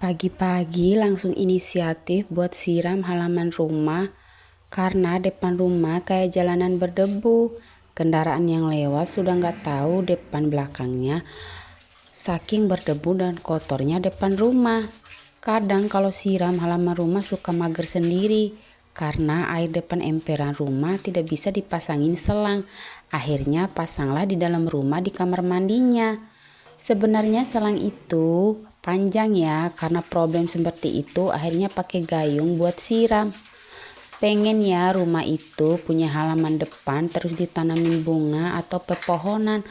Pagi-pagi langsung inisiatif buat siram halaman rumah karena depan rumah kayak jalanan berdebu. Kendaraan yang lewat sudah nggak tahu depan belakangnya. Saking berdebu dan kotornya depan rumah. Kadang kalau siram halaman rumah suka mager sendiri karena air depan emperan rumah tidak bisa dipasangin selang. Akhirnya pasanglah di dalam rumah di kamar mandinya. Sebenarnya selang itu panjang ya, karena problem seperti itu akhirnya pakai gayung buat siram. Pengen ya rumah itu punya halaman depan terus ditanamin bunga atau pepohonan.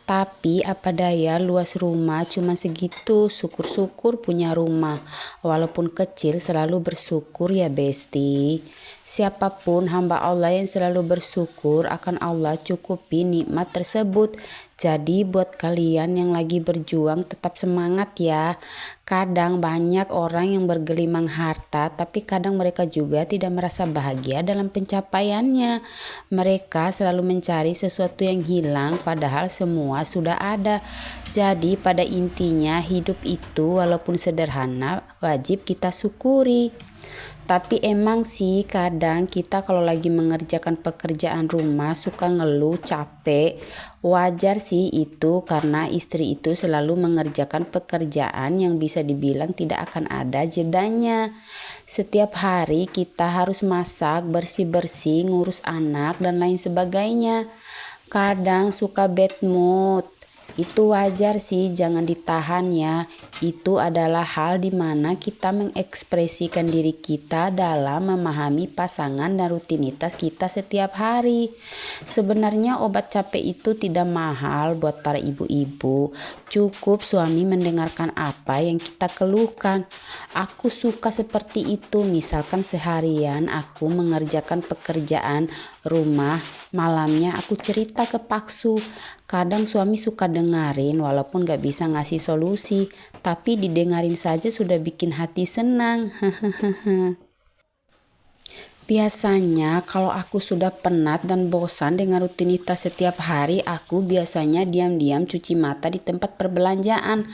Tapi apa daya luas rumah cuma segitu, syukur-syukur punya rumah. Walaupun kecil selalu bersyukur ya besti. Siapapun hamba Allah yang selalu bersyukur akan Allah cukupi nikmat tersebut. Jadi buat kalian yang lagi berjuang tetap semangat ya. Kadang banyak orang yang bergelimang harta tapi kadang mereka juga tidak merasa bahagia dalam pencapaiannya. Mereka selalu mencari sesuatu yang hilang padahal semua sudah ada. Jadi pada intinya hidup itu walaupun sederhana wajib kita syukuri. Tapi emang sih kadang kita kalau lagi mengerjakan pekerjaan rumah suka ngeluh capek. Wajar sih itu karena istri itu selalu mengerjakan pekerjaan yang bisa dibilang tidak akan ada jedanya. Setiap hari kita harus masak, bersih-bersih, ngurus anak dan lain sebagainya. Kadang suka bad mood. Itu wajar sih, jangan ditahan ya. Itu adalah hal dimana kita mengekspresikan diri kita dalam memahami pasangan dan rutinitas kita setiap hari. Sebenarnya obat capek itu tidak mahal buat para ibu-ibu. Cukup suami mendengarkan apa yang kita keluhkan. Aku suka seperti itu, misalkan seharian aku mengerjakan pekerjaan rumah, malamnya aku cerita ke Paksu. Kadang suami suka dengerin walaupun gak bisa ngasih solusi, tapi didengarin saja sudah bikin hati senang. Biasanya kalau aku sudah penat dan bosan dengan rutinitas setiap hari, aku biasanya diam-diam cuci mata di tempat perbelanjaan.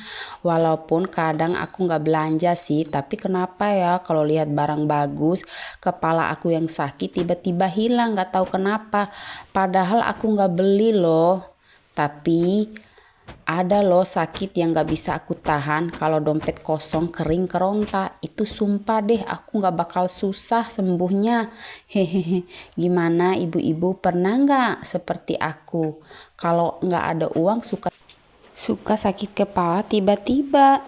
Walaupun kadang aku nggak belanja sih, tapi kenapa ya kalau lihat barang bagus, kepala aku yang sakit tiba-tiba hilang, nggak tahu kenapa. Padahal aku nggak beli loh. Tapi ada loh sakit yang gak bisa aku tahan kalau dompet kosong kering keronta. Itu sumpah deh aku gak bakal susah sembuhnya. Hehehe. Gimana ibu-ibu pernah gak seperti aku? Kalau gak ada uang suka sakit kepala tiba-tiba.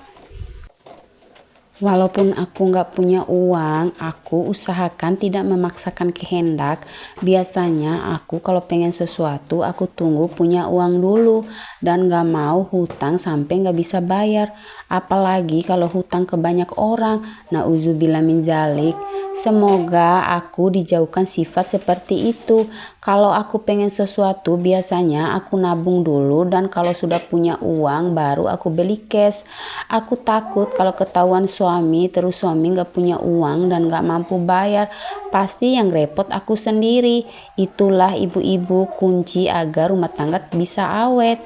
Walaupun aku nggak punya uang, aku usahakan tidak memaksakan kehendak. Biasanya aku kalau pengen sesuatu, aku tunggu punya uang dulu. Dan nggak mau hutang sampai nggak bisa bayar. Apalagi kalau hutang ke banyak orang. Nauzubillah min zalik. Semoga aku dijauhkan sifat seperti itu. Kalau aku pengen sesuatu, biasanya aku nabung dulu. Dan kalau sudah punya uang, baru aku beli cash. Aku takut kalau ketahuan suami terus suami gak punya uang dan gak mampu bayar, pasti yang repot aku sendiri. Itulah ibu-ibu kunci agar rumah tangga bisa awet.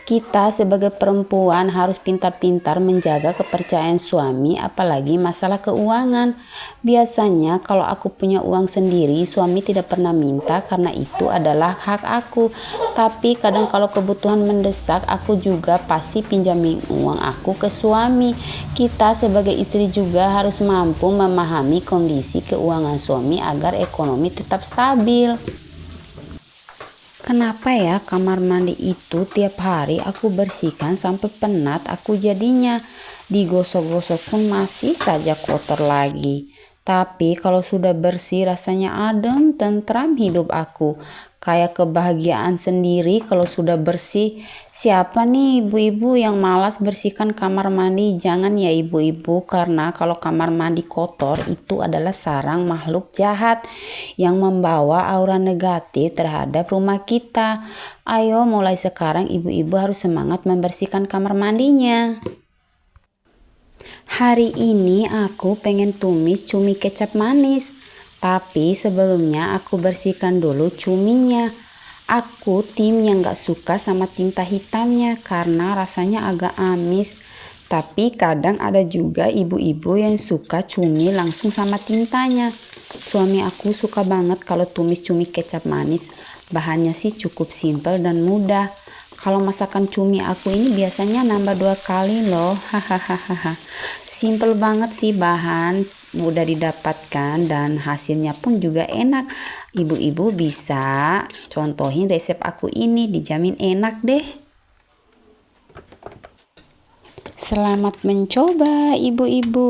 Kita sebagai perempuan harus pintar-pintar menjaga kepercayaan suami, apalagi masalah keuangan. Biasanya kalau aku punya uang sendiri, suami tidak pernah minta karena itu adalah hak aku. Tapi kadang kalau kebutuhan mendesak, aku juga pasti pinjamin uang aku ke suami. Kita sebagai istri juga harus mampu memahami kondisi keuangan suami agar ekonomi tetap stabil. Kenapa ya kamar mandi itu tiap hari aku bersihkan sampai penat aku jadinya. Digosok-gosok pun masih saja kotor lagi. Tapi kalau sudah bersih rasanya adem, tentram hidup aku. Kayak kebahagiaan sendiri kalau sudah bersih. Siapa nih ibu-ibu yang malas bersihkan kamar mandi? Jangan ya ibu-ibu, karena kalau kamar mandi kotor itu adalah sarang makhluk jahat yang membawa aura negatif terhadap rumah kita. Ayo mulai sekarang ibu-ibu harus semangat membersihkan kamar mandinya. Hari ini aku pengen tumis cumi kecap manis. Tapi sebelumnya aku bersihkan dulu cuminya. Aku tim yang gak suka sama tinta hitamnya karena rasanya agak amis. Tapi kadang ada juga ibu-ibu yang suka cumi langsung sama tintanya. Suami aku suka banget kalau tumis cumi kecap manis. Bahannya sih cukup simpel dan mudah. Kalau masakan cumi aku ini biasanya nambah 2 kali loh. Hahaha. Simple banget sih bahan, mudah didapatkan dan hasilnya pun juga enak. Ibu-ibu bisa contohin resep aku ini, dijamin enak deh. Selamat mencoba ibu-ibu.